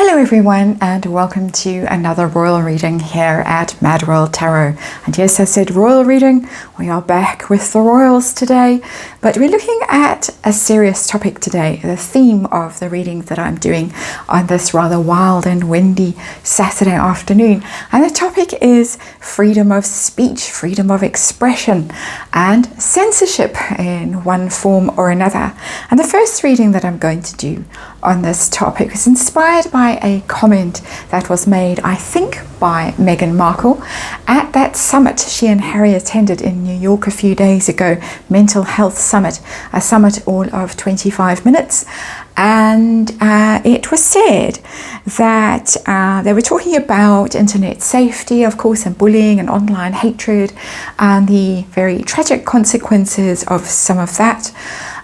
Hello everyone, and welcome to another royal reading here at MadWorldTarot. And yes, I said royal reading. We are back with the royals today, but we're looking at a serious topic today. The theme of the reading that I'm doing on this rather wild and windy Saturday afternoon. And the topic is freedom of speech, freedom of expression, and censorship in one form or another. And the first reading that I'm going to do on this topic is inspired by a comment that was made, I think, by Meghan Markle at that summit she and Harry attended in New York a few days ago, Mental Health Summit, a summit all of 25 minutes. And it was said that they were talking about internet safety, of course, and bullying and online hatred and the very tragic consequences of some of that.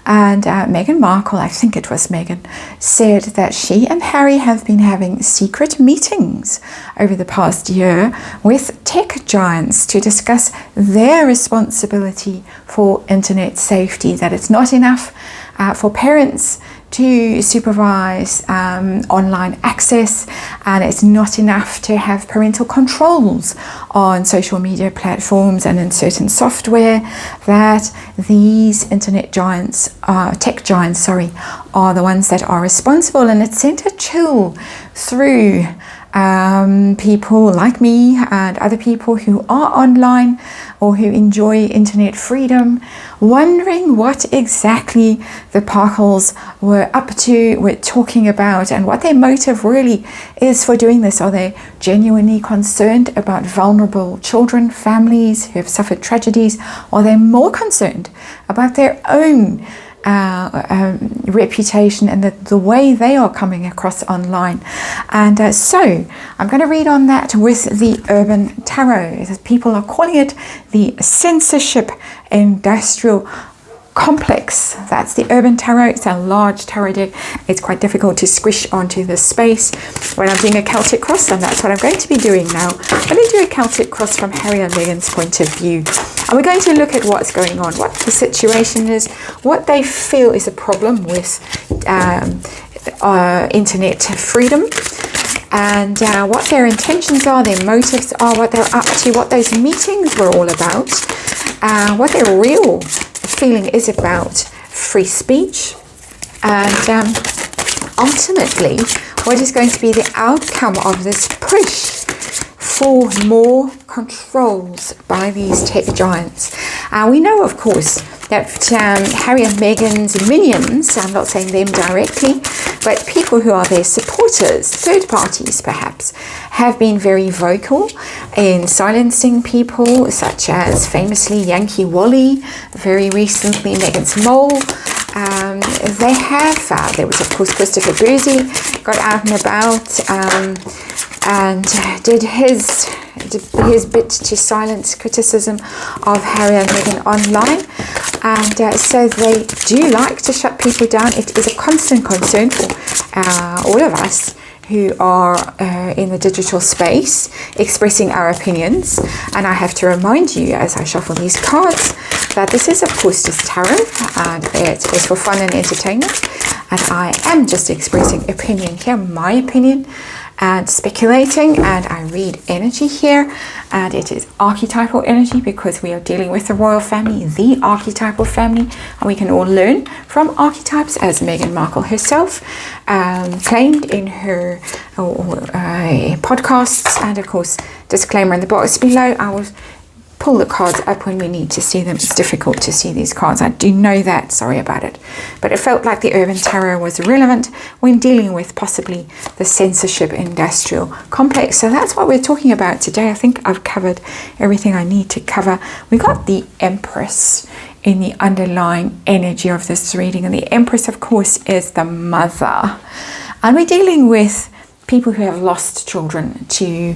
And Meghan Markle, I think it was Meghan, said that she and Harry have been having secret meetings over the past year with tech giants to discuss their responsibility for internet safety, that it's not enough for parents to supervise online access, and it's not enough to have parental controls on social media platforms and in certain software, that these internet giants, tech giants, are the ones that are responsible. And it sent a chill through people like me and other people who are online or who enjoy internet freedom, wondering what exactly the Parkles were up to, were talking about, and what their motive really is for doing this. Are they genuinely concerned about vulnerable children, families who have suffered tragedies? Or are they more concerned about their own reputation and the way they are coming across online? And so I'm going to read on that with the Urban Tarot. People are calling it the censorship industrial complex. That's the Urban Tarot. It's a large tarot deck. It's quite difficult to squish onto the space when I'm doing a Celtic cross, and that's what I'm going to be doing now. I'm going to do a Celtic cross from Harry and Meghan's point of view. And we're going to look at what's going on, what the situation is, what they feel is a problem with internet freedom, and what their intentions are, their motives are, what they're up to, what those meetings were all about, what their real feeling is about free speech, and ultimately what is going to be the outcome of this push for more controls by these tech giants. We know, of course, that Harry and Meghan's minions, I'm not saying them directly, but people who are their supporters, third parties perhaps, have been very vocal in silencing people, such as famously Yankee Wally, very recently Meghan's mole. They have, there was of course Christopher Bursey, got out and about and did his bit to silence criticism of Harry and Meghan online. And so they do like to shut people down. It is a constant concern for all of us who are in the digital space, expressing our opinions. And I have to remind you, as I shuffle these cards, that this is of course just tarot, and it is for fun and entertainment. And I am just expressing opinion here, my opinion, and speculating, and I read energy here, and it is archetypal energy because we are dealing with the royal family, the archetypal family, and we can all learn from archetypes, as Meghan Markle herself claimed in her podcasts. And of course, disclaimer in the box below, I will pull the cards up when we need to see them. It's difficult to see these cards, I do know that, sorry about it, but it felt like the Urban Tarot was relevant when dealing with possibly the censorship industrial complex. So that's what we're talking about today. I think I've covered everything I need to cover. We got the Empress in the underlying energy of this reading, and the Empress of course is the mother, and we're dealing with people who have lost children to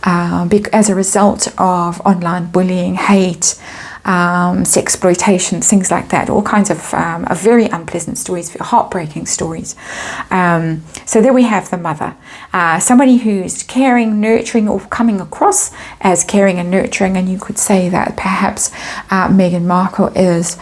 as a result of online bullying, hate, sexploitation, things like that, all kinds of very unpleasant stories, heartbreaking stories. So there we have the mother, somebody who's caring, nurturing, or coming across as caring and nurturing. And you could say that perhaps Meghan Markle is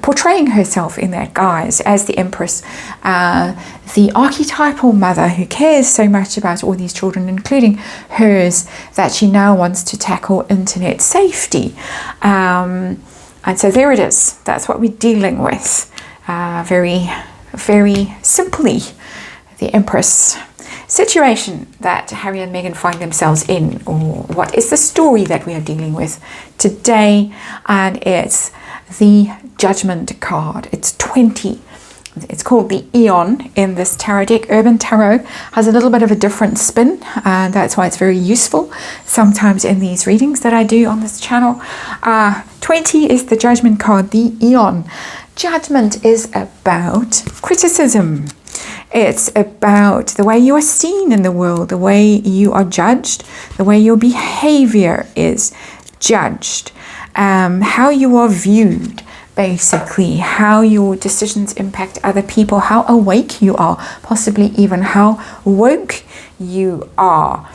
portraying herself in that guise as the Empress, the archetypal mother who cares so much about all these children, including hers, that she now wants to tackle internet safety. And so there it is. That's what we're dealing with. Very, very simply, the Empress situation that Harry and Meghan find themselves in, or what is the story that we are dealing with today. And it's the Judgment card. It's 20. It's called the Eon in this tarot deck. Urban Tarot has a little bit of a different spin, and that's why it's very useful sometimes in these readings that I do on this channel. 20 is the Judgment card, the Eon. Judgment is about criticism. It's about the way you are seen in the world, the way you are judged, the way your behavior is judged, how you are viewed, basically, how your decisions impact other people, how awake you are, possibly even how woke you are.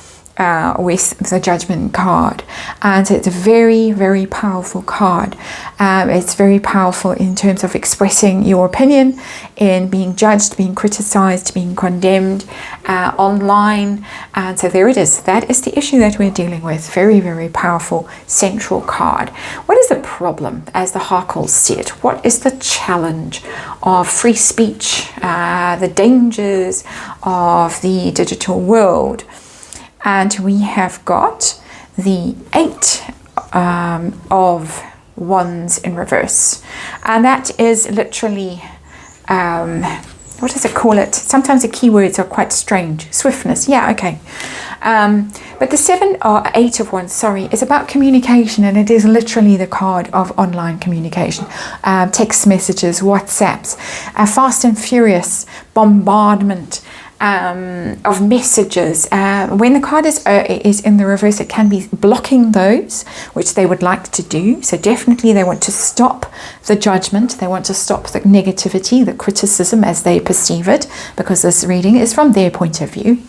With the Judgment card. And it's a very, very powerful card. It's very powerful in terms of expressing your opinion, in being judged, being criticized, being condemned online. And so there it is. That is the issue that we're dealing with. Very, very powerful central card. What is the problem, as the Harkles see it? What is the challenge of free speech, the dangers of the digital world? And we have got the 8 of Wands in reverse. And that is literally, what does it call it? Sometimes the keywords are quite strange. Swiftness. Yeah, okay. But the 7 or 8 of Wands, sorry, is about communication, and it is literally the card of online communication. Text messages, WhatsApps, fast and furious bombardment of messages. When the card is in the reverse, it can be blocking those which they would like to do. So definitely they want to stop the judgment, they want to stop the negativity, the criticism as they perceive it, because this reading is from their point of view.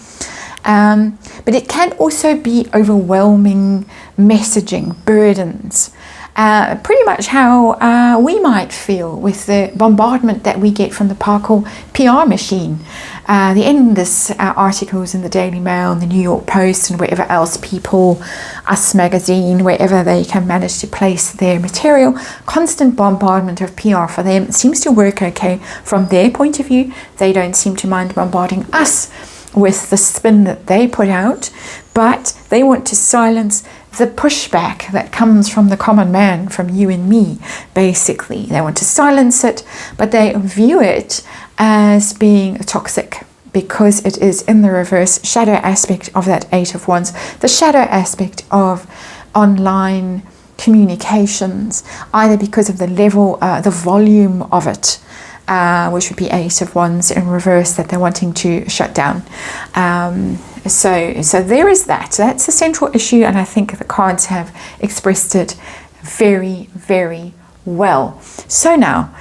But it can also be overwhelming messaging, burdens. Pretty much how we might feel with the bombardment that we get from the Parkle PR machine. The endless articles in the Daily Mail and the New York Post and wherever else, People, Us Magazine, wherever they can manage to place their material. Constant bombardment of PR for them. It seems to work okay from their point of view. They don't seem to mind bombarding us with the spin that they put out, but they want to silence the pushback that comes from the common man, from you and me, basically. They want to silence it, but they view it as being toxic because it is in the reverse shadow aspect of that 8 of Wands, the shadow aspect of online communications, either because of the level, the volume of it, which would be 8 of Wands in reverse, that they're wanting to shut down. So there is that. That's the central issue, and I think the cards have expressed it very, very well. So now,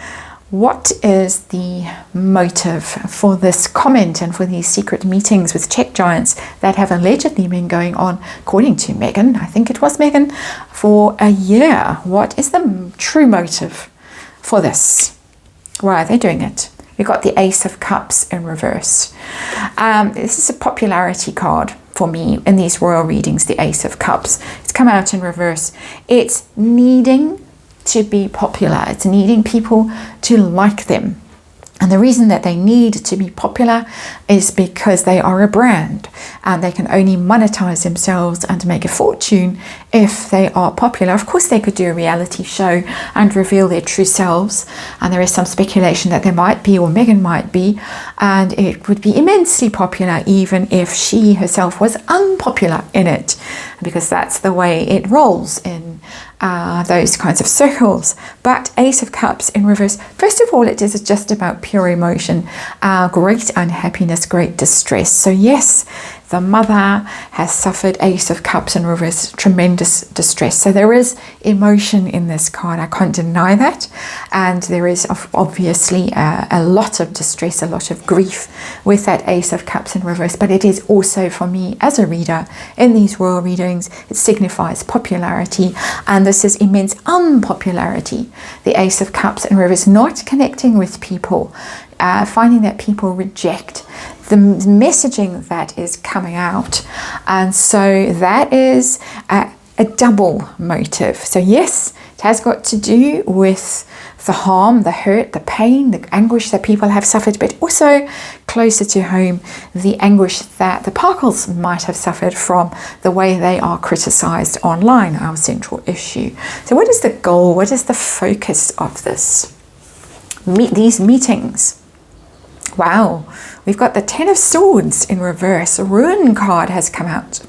what is the motive for this comment and for these secret meetings with check giants that have allegedly been going on, according to Meghan, I think it was Meghan, for a year? What is the true motive for this? Why are they doing it? We've got the Ace of Cups in reverse. This is a popularity card for me in these royal readings, the Ace of Cups. It's come out in reverse. It's needing to be popular. It's needing people to like them. And the reason that they need to be popular is because they are a brand, and they can only monetize themselves and make a fortune if they are popular. Of course, they could do a reality show and reveal their true selves, and there is some speculation that they might be, or Meghan might be, and it would be immensely popular even if she herself was unpopular in it, because that's the way it rolls in those kinds of circles. But Ace of Cups in reverse, first of all, it is just about pure emotion, great unhappiness, great distress. So yes, the mother has suffered, Ace of Cups in reverse, tremendous distress. So there is emotion in this card. I can't deny that. And there is obviously a lot of distress, a lot of grief with that Ace of Cups in reverse. But it is also, for me as a reader in these royal readings, it signifies popularity. And this is immense unpopularity. The Ace of Cups in reverse, not connecting with people, finding that people reject the messaging that is coming out. And so that is a double motive. So yes, it has got to do with the harm, the hurt, the pain, the anguish that people have suffered, but also closer to home, the anguish that the Parkles might have suffered from the way they are criticized online, our central issue. So what is the goal? What is the focus of this? These meetings. Wow, we've got the Ten of Swords in reverse. A Ruin card has come out.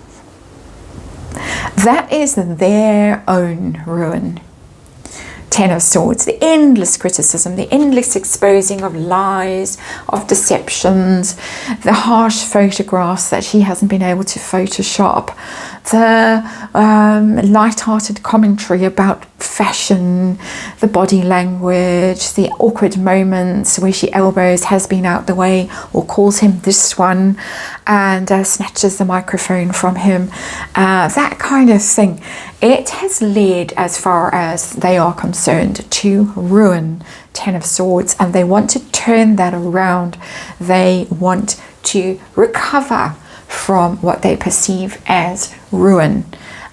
That is their own ruin. Ten of Swords, the endless criticism, the endless exposing of lies, of deceptions, the harsh photographs that she hasn't been able to Photoshop, the light-hearted commentary about fashion, the body language, the awkward moments where she elbows has been out the way or calls him this one and snatches the microphone from him, that kind of thing. It has led, as far as they are concerned, to ruin. Ten of Swords, and they want to turn that around. They want to recover from what they perceive as ruin,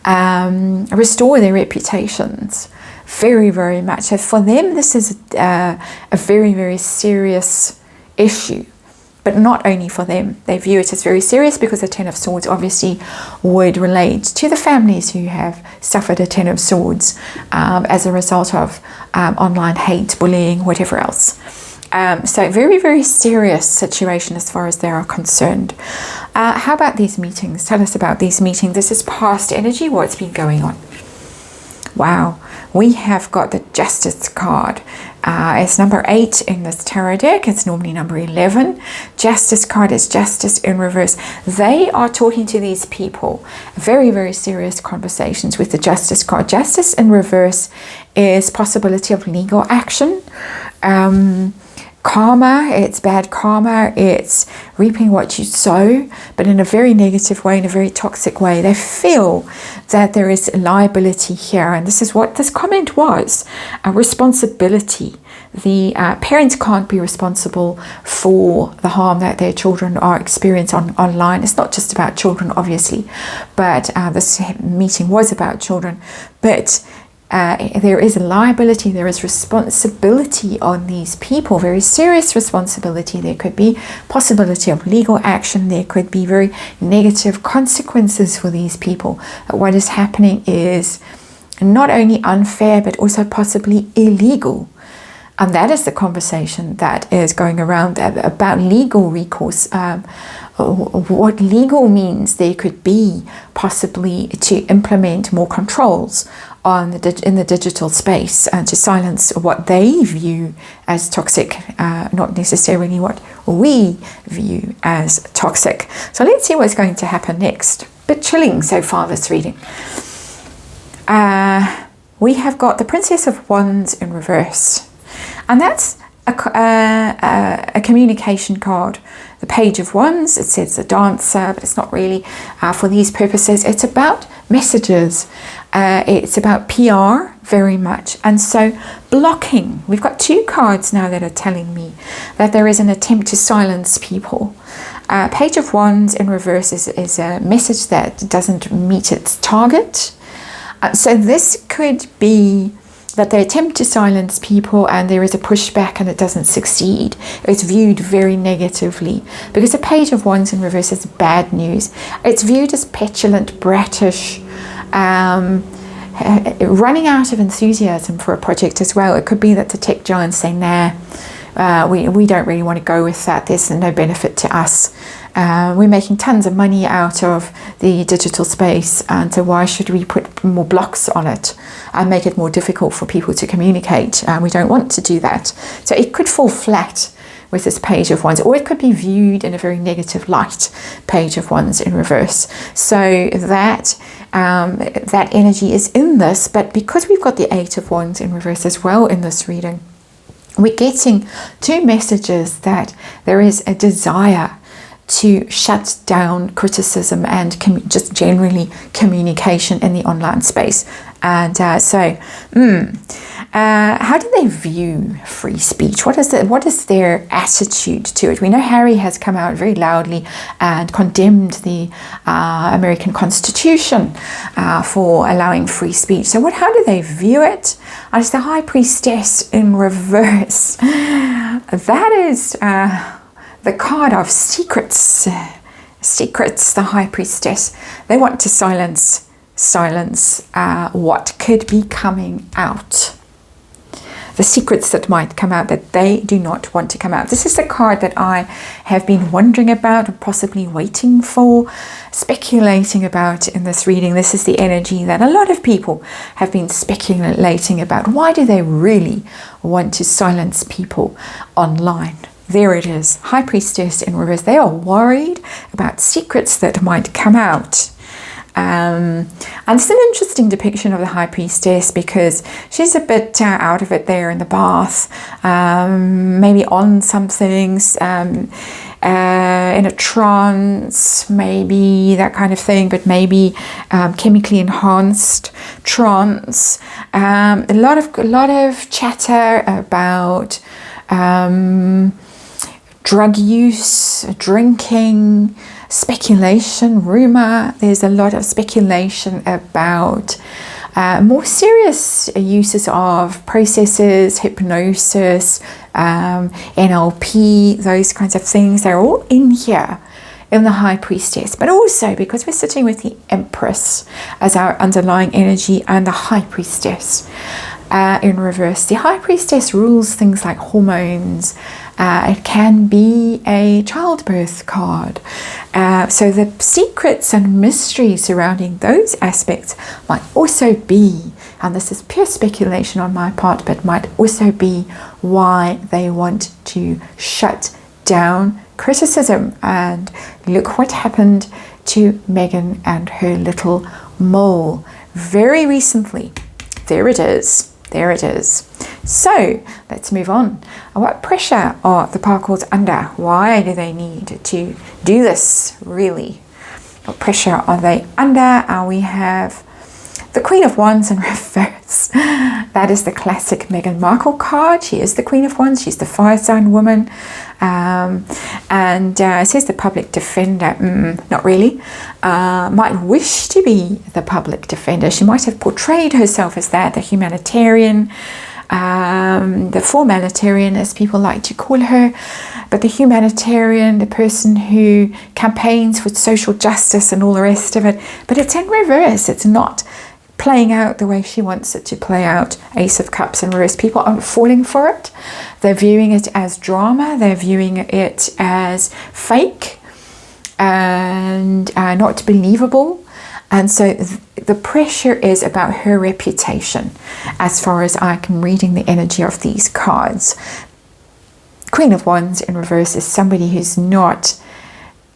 restore their reputations. Very, very much. So for them, this is a very, very serious issue. But not only for them, they view it as very serious because the Ten of Swords obviously would relate to the families who have suffered a Ten of Swords as a result of online hate, bullying, whatever else. So very, very serious situation as far as they are concerned. How about these meetings? Tell us about these meetings. This is past energy, what's been going on. Wow, we have got the Justice card. It's number 8 in this tarot deck. It's normally number 11. Justice card is justice in reverse. They are talking to these people. Very, very serious conversations with the Justice card. Justice in reverse is possibility of legal action. Karma, it's bad karma, it's reaping what you sow, but in a very negative way, in a very toxic way. They feel that there is liability here, and this is what this comment was, a responsibility. The parents can't be responsible for the harm that their children are experiencing online. It's not just about children, obviously, but this meeting was about children, but there is a liability, there is responsibility on these people, very serious responsibility. There could be possibility of legal action, there could be very negative consequences for these people. What is happening is not only unfair but also possibly illegal. And that is the conversation that is going around about legal recourse. What legal means there could be possibly to implement more controls on in the digital space and to silence what they view as toxic, not necessarily what we view as toxic. So let's see what's going to happen next. Bit chilling so far, this reading. We have got the Princess of Wands in reverse. And that's a communication card. The Page of Wands, it says the dancer, but it's not really for these purposes. It's about messages. It's about PR very much. And so blocking. We've got 2 cards now that are telling me that there is an attempt to silence people. Page of Wands in reverse is a message that doesn't meet its target. So this could be that they attempt to silence people and there is a pushback and it doesn't succeed. It's viewed very negatively because a Page of Wands in reverse is bad news. It's viewed as petulant, brattish, running out of enthusiasm for a project as well. It could be that the tech giants say, nah, we don't really want to go with that. There's no benefit to us. We're making tons of money out of the digital space, and so why should we put more blocks on it and make it more difficult for people to communicate? We don't want to do that. So it could fall flat with this Page of Wands, or it could be viewed in a very negative light, Page of Wands in reverse. So that that energy is in this, but because we've got the Eight of Wands in reverse as well in this reading, we're getting two messages that there is a desire to shut down criticism and just generally communication in the online space. And how do they view free speech? What is their attitude to it? We know Harry has come out very loudly and condemned the American Constitution for allowing free speech. So how do they view it? And it's the High Priestess in reverse. That is the card of secrets, the High Priestess. They want to silence what could be coming out. The secrets that might come out that they do not want to come out. This is the card that I have been wondering about and possibly waiting for, speculating about in this reading. This is the energy that a lot of people have been speculating about. Why do they really want to silence people online? There it is, High Priestess in reverse. They are worried about secrets that might come out. And it's an interesting depiction of the High Priestess because she's a bit out of it there in the bath, maybe on some things, in a trance, maybe that kind of thing, but maybe chemically enhanced trance. A lot of chatter about drug use, drinking, speculation, rumor. There's a lot of speculation about more serious uses of processes, hypnosis, NLP, those kinds of things. They're all in here in the High Priestess, but also because we're sitting with the Empress as our underlying energy and the High Priestess in reverse. The High Priestess rules things like hormones. It can be a childbirth card. So the secrets and mysteries surrounding those aspects might also be, and this is pure speculation on my part, but might also be why they want to shut down criticism. And look what happened to Meghan and her little mole very recently. There it is. There it is. So let's move on. What pressure are the Paracles under? Why do they need to do this, really? What pressure are they under? We have the Queen of Wands in reverse. That is the classic Meghan Markle card. She is the Queen of Wands. She's the fire sign woman. And it says the public defender. Not really. Might wish to be the public defender. She might have portrayed herself as that, the humanitarian, the formalitarian, as people like to call her. But the humanitarian, the person who campaigns for social justice and all the rest of it. But it's in reverse. It's not playing out the way she wants it to play out. Ace of Cups in reverse. People aren't falling for it. They're viewing it as drama. They're viewing it as fake and not believable. And so the pressure is about her reputation, as far as I'm reading the energy of these cards. Queen of Wands in reverse is somebody who's not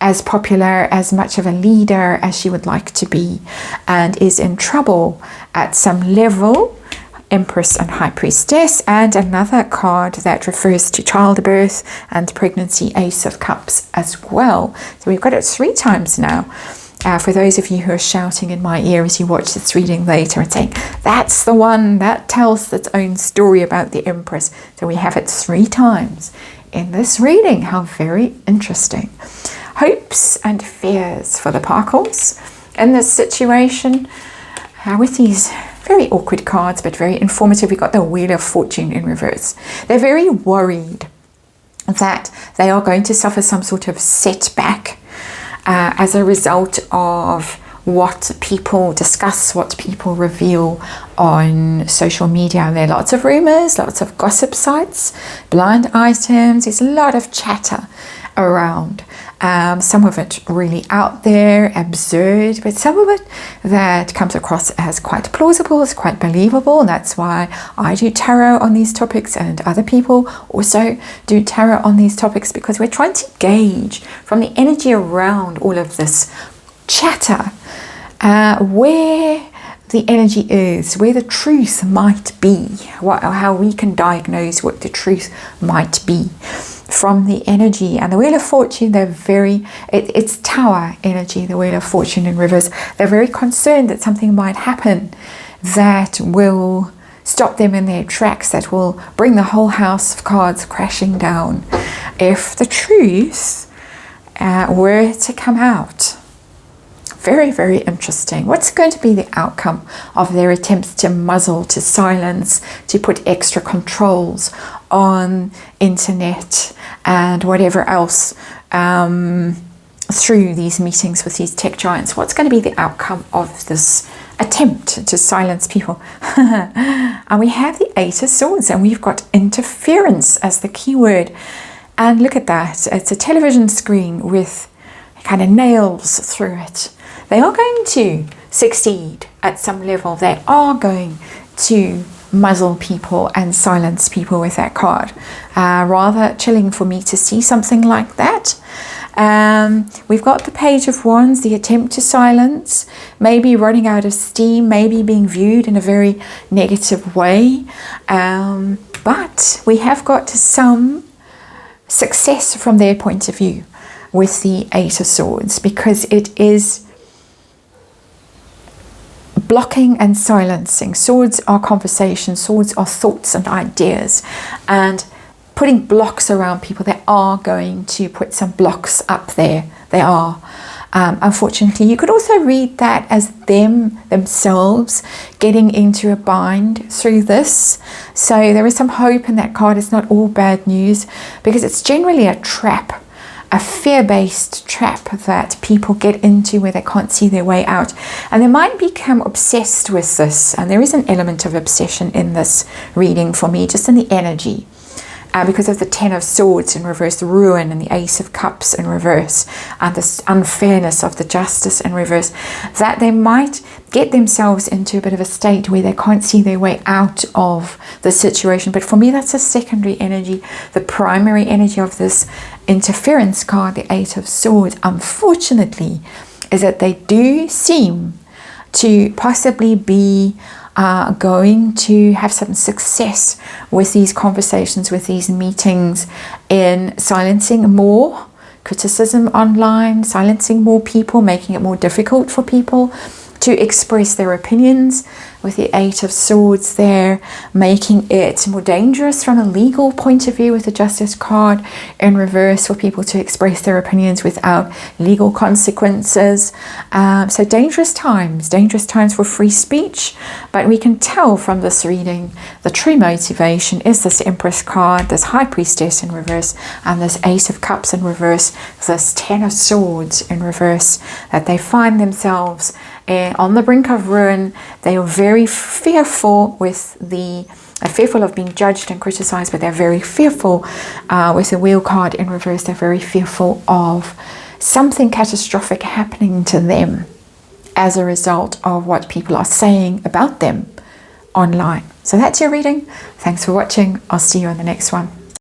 as popular, as much of a leader as she would like to be, and is in trouble at some level. Empress and High Priestess, and another card that refers to childbirth and pregnancy, Ace of Cups as well. So we've got it 3 times now. For those of you who are shouting in my ear as you watch this reading later and saying, that's the one that tells its own story about the Empress. So we have it 3 times in this reading. How very interesting. Hopes and fears for the Paracles in this situation with these very awkward cards, but very informative. We've got the Wheel of Fortune in reverse. They're very worried that they are going to suffer some sort of setback as a result of what people discuss, what people reveal on social media. There are lots of rumors, lots of gossip sites, blind items. There's a lot of chatter around. Some of it really out there, absurd, but some of it that comes across as quite plausible, it's quite believable, and that's why I do tarot on these topics, and other people also do tarot on these topics, because we're trying to gauge from the energy around all of this chatter where the energy is, where the truth might be, how we can diagnose what the truth might be from the energy. And the Wheel of Fortune, it's Tower energy, the Wheel of Fortune in reverse. They're very concerned that something might happen that will stop them in their tracks, that will bring the whole house of cards crashing down if the truth were to come out. Very, very interesting. What's going to be the outcome of their attempts to muzzle, to silence, to put extra controls on internet and whatever else through these meetings with these tech giants? What's going to be the outcome of this attempt to silence people? And we have the Eight of Swords, and we've got interference as the key word. And look at that. It's a television screen with kind of nails through it. They are going to succeed at some level. They are going to muzzle people and silence people with that card. Rather chilling for me to see something like that. We've got the Page of Wands, the attempt to silence, maybe running out of steam, maybe being viewed in a very negative way. But we have got some success from their point of view with the Eight of Swords, because it is blocking and silencing. Swords are conversation, swords are thoughts and ideas, and putting blocks around people. They are going to put some blocks up there. They are. Unfortunately, you could also read that as themselves getting into a bind through this. So there is some hope in that card. It's not all bad news, because it's generally a trap, a fear-based trap that people get into where they can't see their way out, and they might become obsessed with this. And there is an element of obsession in this reading for me, just in the energy, because of the Ten of Swords in reverse, the ruin, and the Ace of Cups in reverse, and this unfairness of the Justice in reverse, that they might get themselves into a bit of a state where they can't see their way out of the situation. But for me, that's a secondary energy. The primary energy of this interference card, the Eight of Swords, unfortunately, is that they do seem to possibly be going to have some success with these conversations, with these meetings, in silencing more criticism online, silencing more people, making it more difficult for people to express their opinions, with the Eight of Swords there, making it more dangerous from a legal point of view with the Justice card in reverse for people to express their opinions without legal consequences. So dangerous times for free speech. But we can tell from this reading the true motivation is this Empress card, this High Priestess in reverse, and this Ace of Cups in reverse, this Ten of Swords in reverse, that they find themselves on the brink of ruin. They are very fearful fearful of being judged and criticized, but they're very fearful with the Wheel card in reverse. They're very fearful of something catastrophic happening to them as a result of what people are saying about them online. So that's your reading. Thanks for watching. I'll see you on the next one.